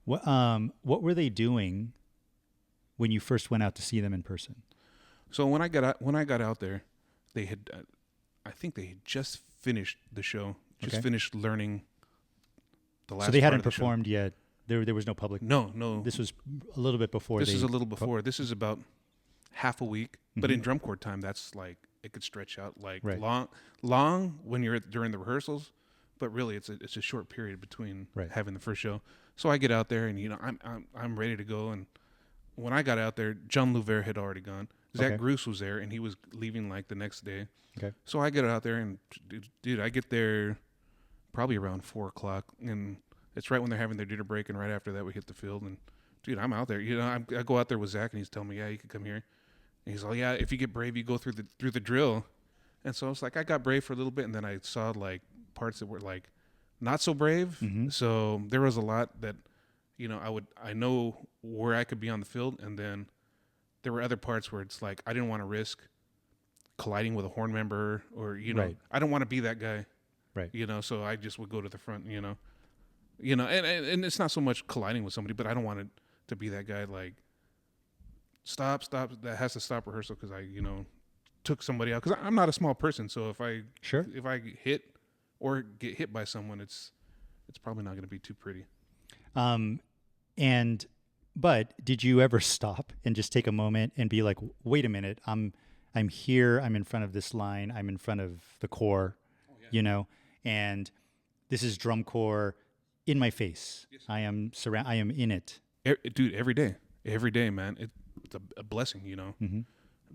What were they doing when you first went out to see them in person? So when I got out there, they had, I think they had just finished the show, just Okay. finished learning the last. So they part hadn't of the show. performed yet. There was no public. No, no. This was a little bit before. This is a little before. This is about half a week. But in drum corps time, that's like it could stretch out like Right. long when you're during the rehearsals. But really, it's a short period between Right. having the first show. So I get out there and I'm ready to go. And when I got out there, John Louver had already gone. Zach Okay. Gruss was there, and he was leaving like the next day. Okay. So I get out there, and dude, I get there probably around 4:00, and it's right when they're having their dinner break, and right after that we hit the field. And dude, I'm out there. I go out there with Zach, and he's telling me, yeah, you can come here. And he's like, yeah, if you get brave, you go through the drill. And so it's like I got brave for a little bit, and then I saw like parts that were like not so brave. Mm-hmm. So there was a lot that I know where I could be on the field, and then there were other parts where it's like I didn't want to risk colliding with a horn member, or Right. I don't want to be that guy. Right. So I just would go to the front. And it's not so much colliding with somebody, but I don't want it to be that guy like stop that has to stop rehearsal because I took somebody out, because I'm not a small person. So if I hit or get hit by someone, it's probably not going to be too pretty. But did you ever stop and just take a moment and be like, wait a minute, I'm here, I'm in front of this line, I'm in front of the corps, and this is drum corps in my face. Yes. I am in it. Dude, every day, man. It's a blessing, Mm-hmm.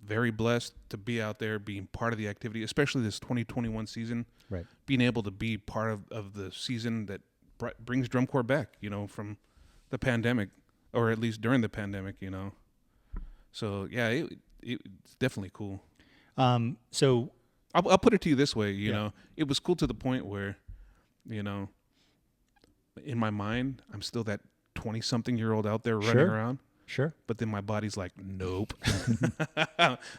Very blessed to be out there, being part of the activity, especially this 2021 season. Right. Being able to be part of the season that brings drum corps back, from the pandemic, or at least during the pandemic, So yeah, it's definitely cool. So I'll put it to you this way, Yeah. it was cool to the point where, in my mind, I'm still that 20-something-year-old out there running Sure. around. sure. But then my body's like, nope.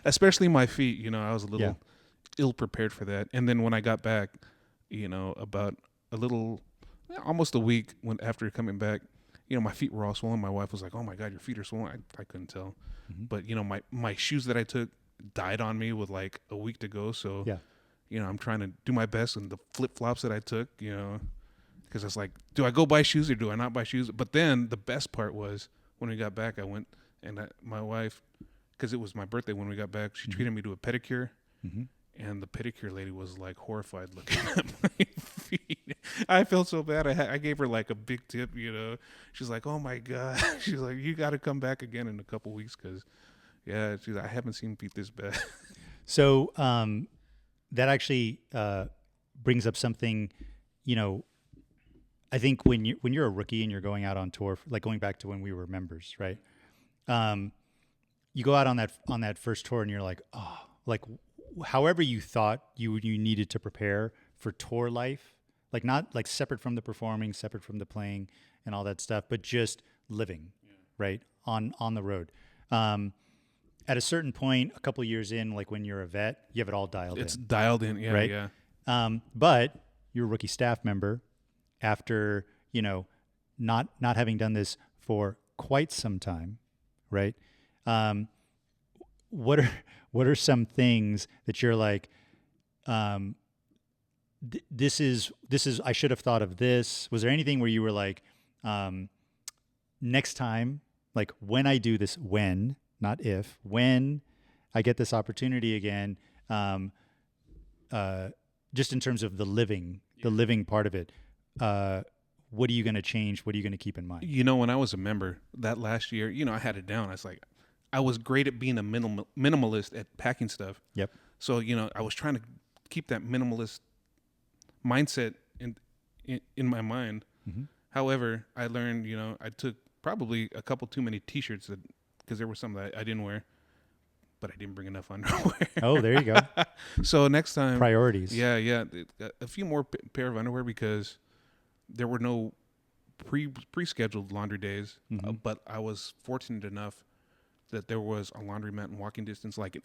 Especially my feet, I was a little ill-prepared for that. And then when I got back, about almost a week after coming back, my feet were all swollen. My wife was like, oh my God, your feet are swollen. I couldn't tell. Mm-hmm. But, my shoes that I took died on me with like a week to go. So, Yeah. I'm trying to do my best. And the flip-flops that I took, because I was like, do I go buy shoes or do I not buy shoes? But then the best part was when we got back, I went and my wife, because it was my birthday when we got back, she treated me to a pedicure. Mm-hmm. And the pedicure lady was like horrified looking at my feet. I felt so bad. I gave her like a big tip, She's like, oh my God. She's like, you got to come back again in a couple weeks because, she's like, I haven't seen feet this bad. So that actually brings up something, I think when you're a rookie and you're going out on tour, like going back to when we were members, right? You go out on that first tour and you're like, oh, like however you thought you needed to prepare for tour life, like not like separate from the performing, separate from the playing and all that stuff, but just living, right? On the road. At a certain point, a couple of years in, like when you're a vet, you have it all dialed in. It's dialed in, yeah, right? yeah. But you're a rookie staff member after, not having done this for quite some time, right? What are some things that you're like, this is I should have thought of this. Was there anything where you were like, next time, like when I do this, not if, when I get this opportunity again, just in terms of the living part of it, what are you going to change? What are you going to keep in mind? When I was a member that last year, I had it down. I was like, I was great at being a minimalist at packing stuff. Yep. So, I was trying to keep that minimalist mindset in my mind. Mm-hmm. However, I learned, I took probably a couple too many T-shirts because there were some that I didn't wear, but I didn't bring enough underwear. Oh, there you go. So next time, priorities. Yeah, a few more pair of underwear because there were no pre-scheduled laundry days. Mm-hmm. But I was fortunate enough that there was a laundromat in walking distance, like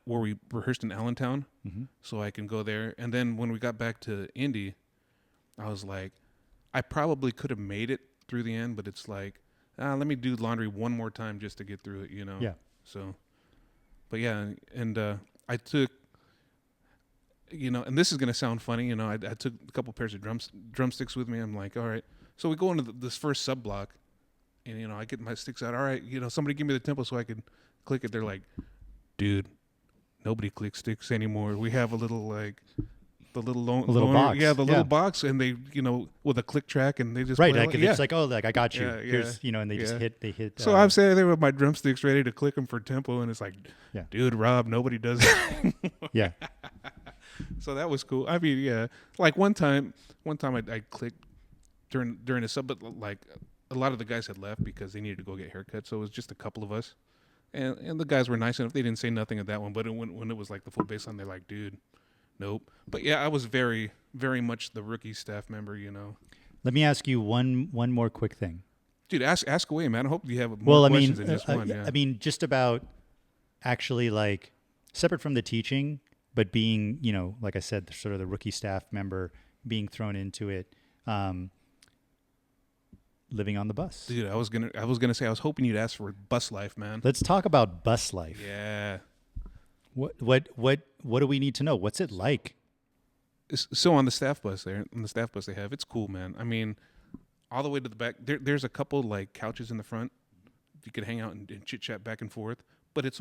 where we rehearsed in Allentown, Mm-hmm. so I can go there. And then when we got back to Indy, I was like, I probably could have made it through the end, but it's like, let me do laundry one more time just to get through it, Yeah. So, but yeah, and I took, and this is gonna sound funny, I took a couple pairs of drumsticks with me. I'm like, all right, so we go into this first sub block, and I get my sticks out. All right, somebody give me the tempo so I can click it. They're like, dude, nobody clicks sticks anymore. We have a little like the little little box. Yeah, the little box, and they with a click track, and they just right. play Like it's like, oh, like I got you. Here's and they just hit. So I'm saying there with my drumsticks ready to click them for tempo, and it's like, Yeah. dude, Rob, nobody does that. Yeah. So that was cool. I mean, yeah, like one time I clicked during a sub, but like a lot of the guys had left because they needed to go get haircuts, so it was just a couple of us, and the guys were nice enough. They didn't say nothing at that one, but when it was like the full bass line, they're like, dude, nope. But yeah, I was very, very much the rookie staff member, Let me ask you one more quick thing. Dude, ask away, man. I hope you have more questions than just one. Yeah. I mean, just about actually like separate from the teaching, but being, like I said, sort of the rookie staff member being thrown into it, living on the bus. Dude, I was gonna say I was hoping you'd ask for bus life, man. Let's talk about bus life. Yeah. What do we need to know? What's it like? So on the staff bus they have, it's cool, man. I mean, all the way to the back, there's a couple like couches in the front. You could hang out and chit chat back and forth, but it's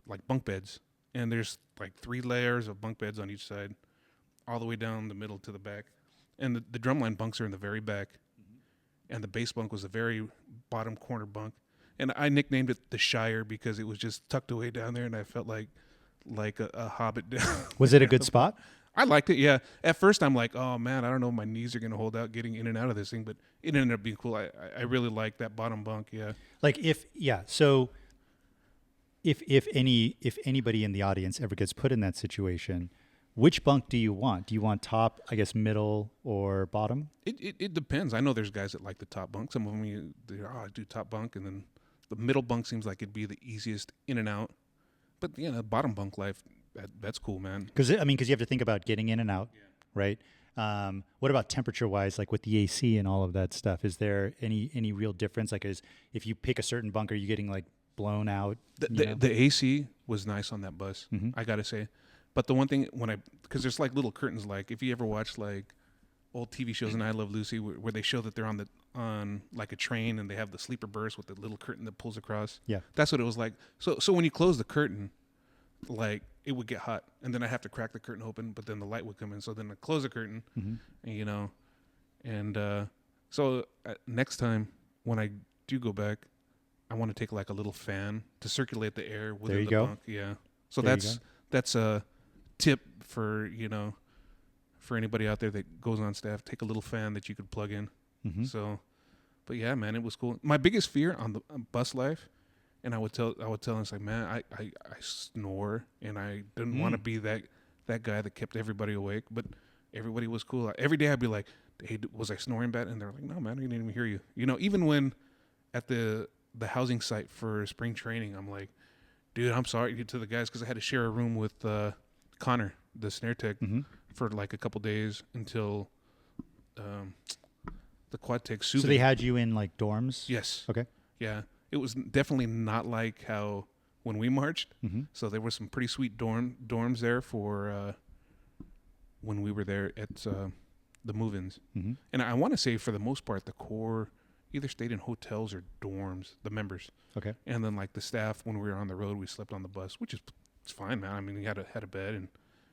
like bunk beds, and there's like 3 layers of bunk beds on each side, all the way down the middle to the back, and the drumline bunks are in the very back, and the bass bunk was the very bottom corner bunk, and I nicknamed it the Shire because it was just tucked away down there, and I felt like a hobbit down. Was it a good spot? I liked it, yeah. At first, I'm like, oh, man, I don't know if my knees are going to hold out getting in and out of this thing, but it ended up being cool. I really like that bottom bunk, yeah. So if anybody in the audience ever gets put in that situation, which bunk do you want? Do you want top, I guess, middle, or bottom? It depends. I know there's guys that like the top bunk. Some of them, I do top bunk, and then the middle bunk seems like it'd be the easiest in and out. But, bottom bunk life, that's cool, man. Because you have to think about getting in and out, right? What about temperature-wise, like with the AC and all of that stuff? Is there any real difference? Like, if you pick a certain bunk, are you getting like blown out? The AC was nice on that bus, I gotta say. But the one thing because there's like little curtains, like if you ever watch like old TV shows in I Love Lucy, where they show that they're on like a train and they have the sleeper berth with the little curtain that pulls across. Yeah, that's what it was like. So when you close the curtain, like it would get hot, and then I have to crack the curtain open, but then the light would come in. So then I close the curtain, and so next time when I do go back, I want to take like a little fan to circulate the air within the bunk. Yeah. So that's a tip for for anybody out there that goes on staff. Take a little fan that you could plug in. Mm-hmm. So, but yeah, man, it was cool. My biggest fear on bus life, and I would tell him, it's like, man, I snore, and I didn't want to be that guy that kept everybody awake. But everybody was cool. Every day I'd be like, hey, was I snoring bad? And they're like, no, man, I didn't even hear you. Even when at the housing site for spring training, I'm like, dude, I'm sorry to the guys, because I had to share a room with Connor, the snare tech, for like a couple days until the quad tech. So they had you in like dorms? Yes. Okay. Yeah. It was definitely not like how when we marched. Mm-hmm. So there were some pretty sweet dorms there for when we were there at the move-ins. Mm-hmm. And I want to say for the most part, the core either stayed in hotels or dorms, the members. Okay. And then like the staff, when we were on the road, we slept on the bus, which is it's fine, man. I mean, we had a bed and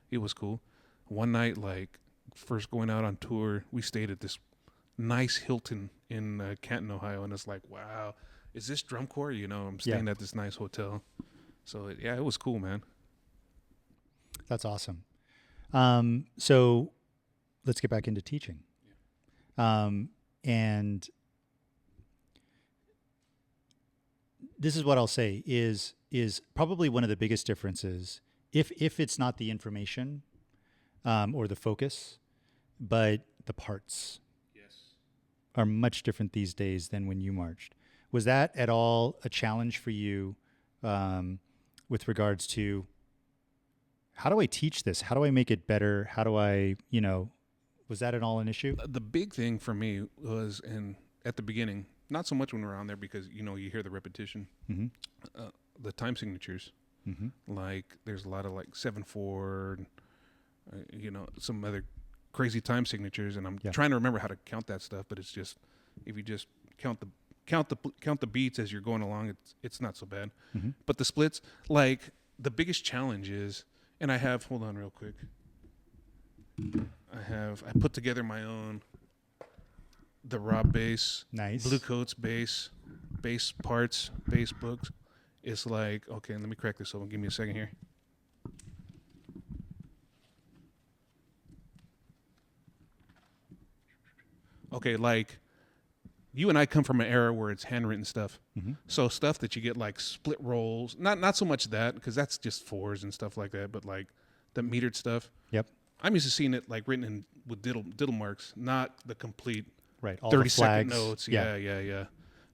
it was cool. One night, like first going out on tour, we stayed at this nice Hilton in Canton, Ohio, and it's like, wow, is this drum corps? I'm staying at this nice hotel. So it was cool, man. That's awesome. So let's get back into teaching. And this is what I'll say is probably one of the biggest differences, if it's not the information or the focus, but the parts are much different these days than when you marched. Was that at all a challenge for you with regards to how do I teach this? How do I make it better? How do I, Was that at all an issue? The big thing for me was at the beginning, not so much when we're on there because you hear the repetition, the time signatures. Like there's a lot of like 7/4, some other crazy time signatures, and I'm trying to remember how to count that stuff. But it's just if you just count the beats as you're going along, it's not so bad. But the splits, like the biggest challenge is, and hold on real quick. I put together my own, the raw bass, Nice. Blue Coats bass parts, bass books. It's like, okay, let me crack this open. Give me a second here. Okay, like you and I come from an era where it's handwritten stuff. So stuff that you get like split rolls, not so much that, because that's just fours and stuff like that, but like the metered stuff. Yep. I'm used to seeing it like written in with diddle marks, not the complete Right. All 30-second notes. Yeah.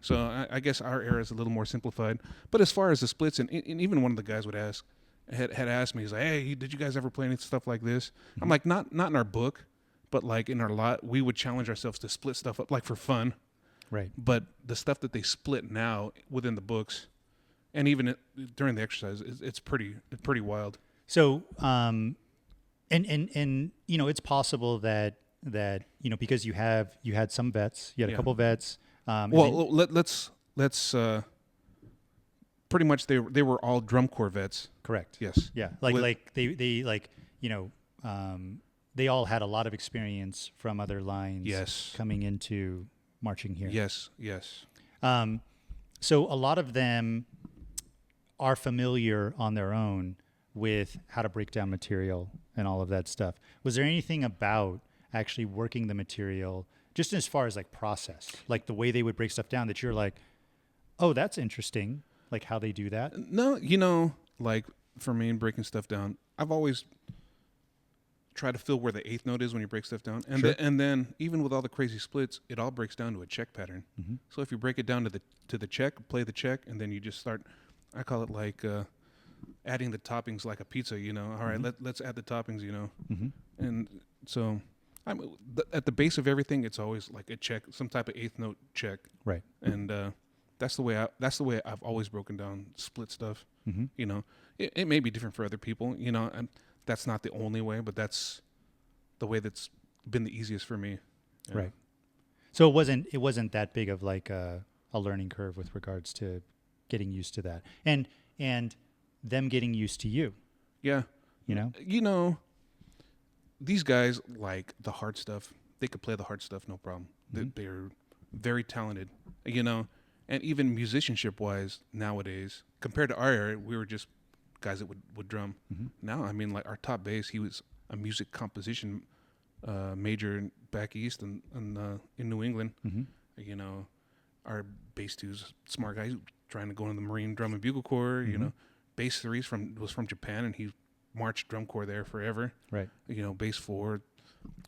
So I guess our era is a little more simplified. But as far as the splits, and even one of the guys had asked me, he's like, "Hey, did you guys ever play any stuff like this?" I'm like, not in our book, but like in our lot, we would challenge ourselves to split stuff up like for fun. Right. But the stuff that they split now within the books, and even during the exercise, it's pretty wild. So, and it's possible that because you had some vets, you had a couple vets. Well, let's pretty much they were all drum corps vets. Correct. Yes. Yeah. They all had a lot of experience from other lines. Yes. Coming into marching here. Yes. So a lot of them are familiar on their own with how to break down material and all of that stuff. Was there anything about actually working the material, just as far as like process, like the way they would break stuff down, that you're like, oh, that's interesting, like how they do that? No, like for me, breaking stuff down, I've always tried to feel where the eighth note is when you break stuff down, and and then even with all the crazy splits, it all breaks down to a check pattern. So if you break it down to the check, play the check, and then you just start, I call it like adding the toppings like a pizza. All right, let's add the toppings. And so at the base of everything, it's always like a check, some type of eighth note check. Right. And that's the way I've always broken down split stuff. It may be different for other people, and that's not the only way, but that's the way that's been the easiest for me. Yeah. Right. So it wasn't that big of like a learning curve with regards to getting used to that, and them getting used to you. Yeah. These guys like the hard stuff. They could play the hard stuff, no problem. They're very talented, and even musicianship wise nowadays, compared to our era, we were just guys that would drum. Now, I mean, like our top bass, he was a music composition major back east and in New England. Our bass two's smart guy, trying to go into the Marine Drum and Bugle Corps. Bass three's was from Japan, and he marched drum corps there forever. Right. Bass four,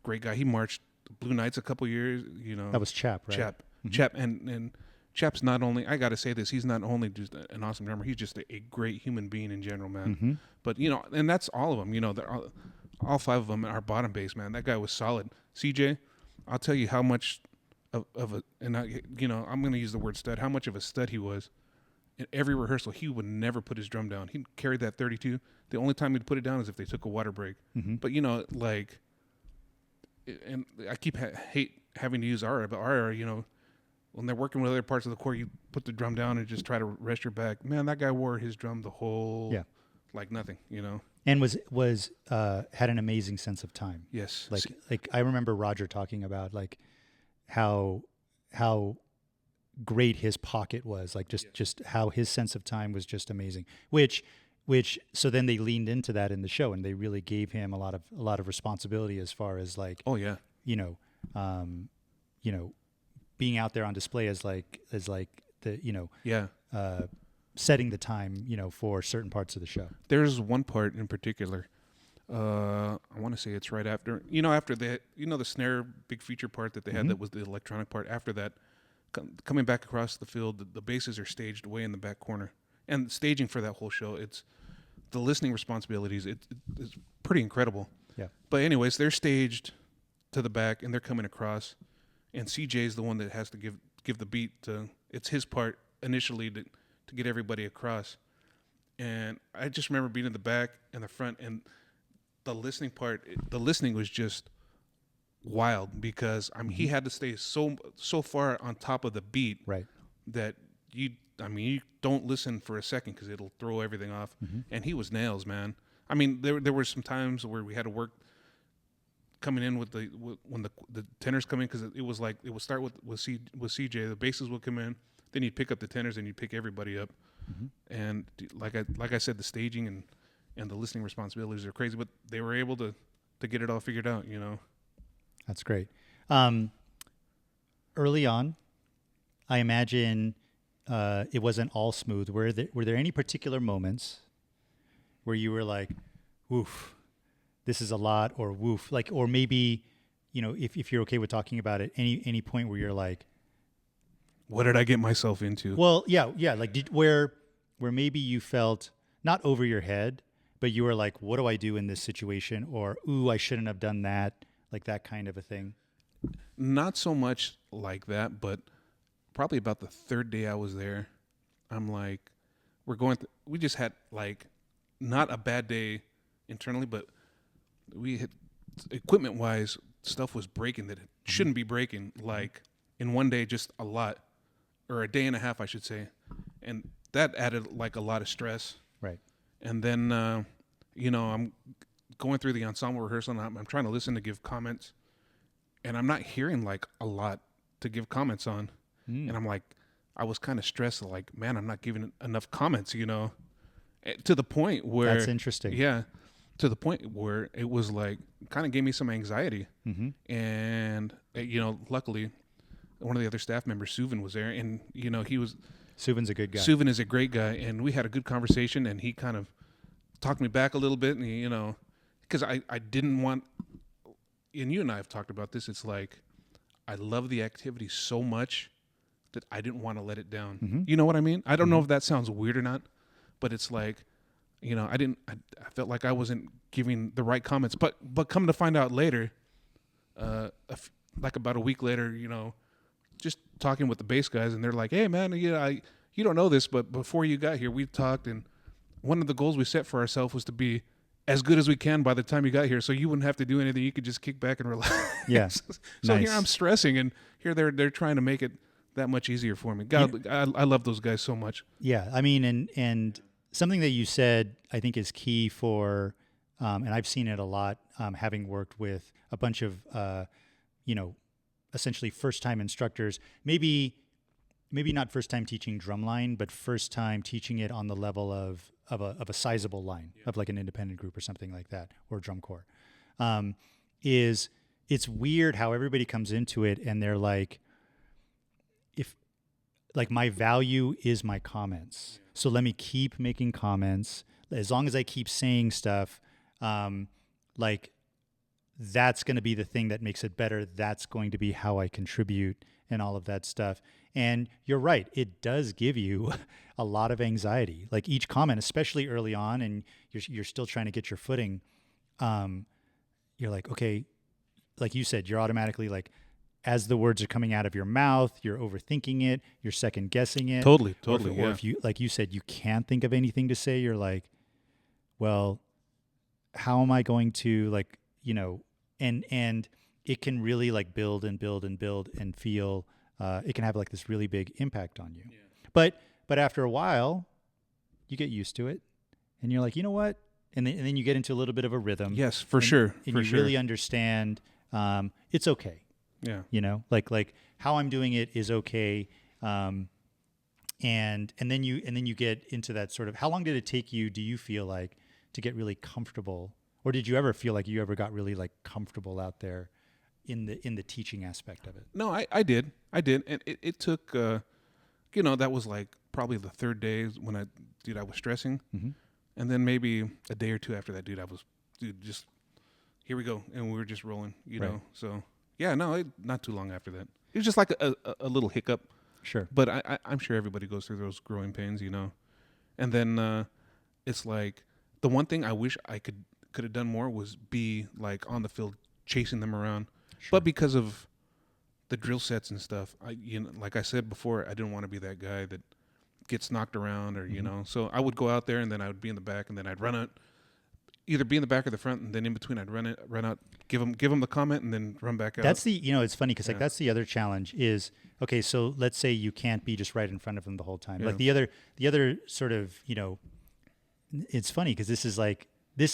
great guy. He marched Blue Knights a couple years. That was Chap, right? Chap, and Chap's not only, I got to say this, he's not only just an awesome drummer, he's just a great human being in general, man. But, and that's all of them, they're all five of them are bottom bass, man. That guy was solid. CJ, I'll tell you how much of a, and I'm going to use the word stud, how much of a stud he was. In every rehearsal, he would never put his drum down. He carried that 32. The only time he'd put it down is if they took a water break. But, and I keep hate having to use our, but our, when they're working with other parts of the corps, you put the drum down and just try to rest your back. Man, that guy wore his drum the whole, like nothing, And was had an amazing sense of time. Yes. Like I remember Roger talking about like how great his pocket was, like just how his sense of time was just amazing. Which so then they leaned into that in the show, and they really gave him a lot of responsibility as far as like, being out there on display as the setting the time for certain parts of the show. There's one part in particular. I want to say it's right after after that, the snare big feature part that they had, that was the electronic part. After that, coming back across the field, the basses are staged way in the back corner, and staging for that whole show, it's the listening responsibilities. It's pretty incredible. Yeah. But anyways, they're staged to the back, and they're coming across, and CJ's the one that has to give the beat to. It's his part initially to get everybody across, and I just remember being in the back and the front, and the listening part. The listening was just wild because he had to stay so far on top of the beat, Right. that you don't listen for a second because it'll throw everything off. And he was nails, man. I mean, there were some times where we had to work coming in with when the tenors come in, because it was like it would start with CJ. The basses would come in, then you'd pick up the tenors, and you'd pick everybody up. And like I said, the staging and the listening responsibilities are crazy, but they were able to get it all figured out, you know. That's great. Early on, I imagine it wasn't all smooth. Were there any particular moments where you were like, woof, this is a lot, or woof, like, or maybe, you know, if you're okay with talking about it, any point where you're like, what did I get myself into? well, yeah, like where maybe you felt not over your head, but you were like, what do I do in this situation? Or, ooh, I shouldn't have done that, like that kind of a thing. Not so much like that, but probably about the third day I was there, I'm like, we just had like not a bad day internally, but we had equipment wise, stuff was breaking that it shouldn't be breaking, like in one day, just a lot, or a day and a half, I should say. And that added like a lot of stress. Right. And then, you know, I'm going through the ensemble rehearsal, and I'm trying to listen to give comments, and I'm not hearing like a lot to give comments on. And I'm like, I was kind of stressed, like, man, I'm not giving enough comments, you know, to the point where. That's interesting. Yeah. To the point where it was like, kind of gave me some anxiety. And, you know, luckily, one of the other staff members, Suvin, was there, and, you know, Suvin's a good guy. Suvin is a great guy, and we had a good conversation, and he kind of talked me back a little bit, and, you know, because I didn't want, and you and I have talked about this, it's like, I love the activity so much that I didn't want to let it down. You know what I mean? I don't know if that sounds weird or not, but it's like, you know, I felt like I wasn't giving the right comments, but come to find out later, like about a week later, you know, just talking with the bass guys, and they're like, hey man, you don't know this, but before you got here, we talked, and one of the goals we set for ourselves was to be as good as we can by the time you got here, so you wouldn't have to do anything. You could just kick back and relax. Yeah. So Nice. here I'm stressing, and here they're trying to make it that much easier for me. God, I love those guys so much. Yeah, I mean, and something that you said, I think, is key for, and I've seen it a lot, having worked with a bunch of, you know, essentially first-time instructors. Maybe not first-time teaching drumline, but first-time teaching it on the level of a sizable line, of like an independent group or something like that, or drum corps. It's weird how everybody comes into it and they're like, like, my value is my comments. So let me keep making comments. As long as I keep saying stuff, like, that's going to be the thing that makes it better. That's going to be how I contribute and all of that stuff. And you're right. It does give you a lot of anxiety. Like, each comment, especially early on, and you're still trying to get your footing. You're like, okay, like you said, you're automatically like, as the words are coming out of your mouth, you're overthinking it, you're second guessing it. Totally. Or if you, like you said, you can't think of anything to say, you're like, well, how am I going to, like, you know, and it can really like build and feel, it can have like this really big impact on you. Yeah. But after a while, you get used to it, and you're like, you know what? And then you get into a little bit of a rhythm. Yes, for sure. And you really understand, it's okay. Yeah. You know, like how I'm doing it is okay. And then you get into that sort of, how long did it take you, do you feel like, to get really comfortable? Or did you ever feel like you ever got really like comfortable out there in the teaching aspect of it? No, I did. And it took, you know, that was like probably the third day when I was stressing. And then maybe a day or two after that, just here we go. And we were just rolling, you know? So yeah, no, not too long after that. It was just like a little hiccup. Sure. But I'm sure everybody goes through those growing pains, you know? And then it's like, the one thing I wish I could have done more was be like on the field chasing them around. But because of the drill sets and stuff, like I said before, I didn't want to be that guy that gets knocked around or, so I would go out there and then I would be in the back and then I'd run out, either be in the back or the front, and then in between I'd run out, give them the comment and then run back out. That's the, it's funny because like that's the other challenge is, okay, so let's say you can't be just right in front of them the whole time. Yeah. Like the other sort of, it's funny because this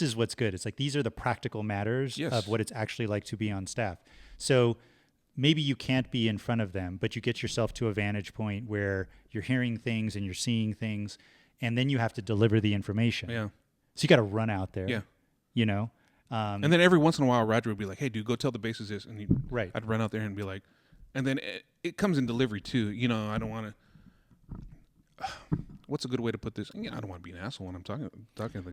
is what's good. It's like, these are the practical matters of what it's actually like to be on staff. So maybe you can't be in front of them, but you get yourself to a vantage point where you're hearing things and you're seeing things, and then you have to deliver the information. Yeah. So you got to run out there. Yeah. And then every once in a while, Roger would be like, "Hey, dude, go tell the bases this," and I'd run out there and be like, and then it comes in delivery too. I don't want to. What's a good way to put this? I don't want to be an asshole when I'm talking to the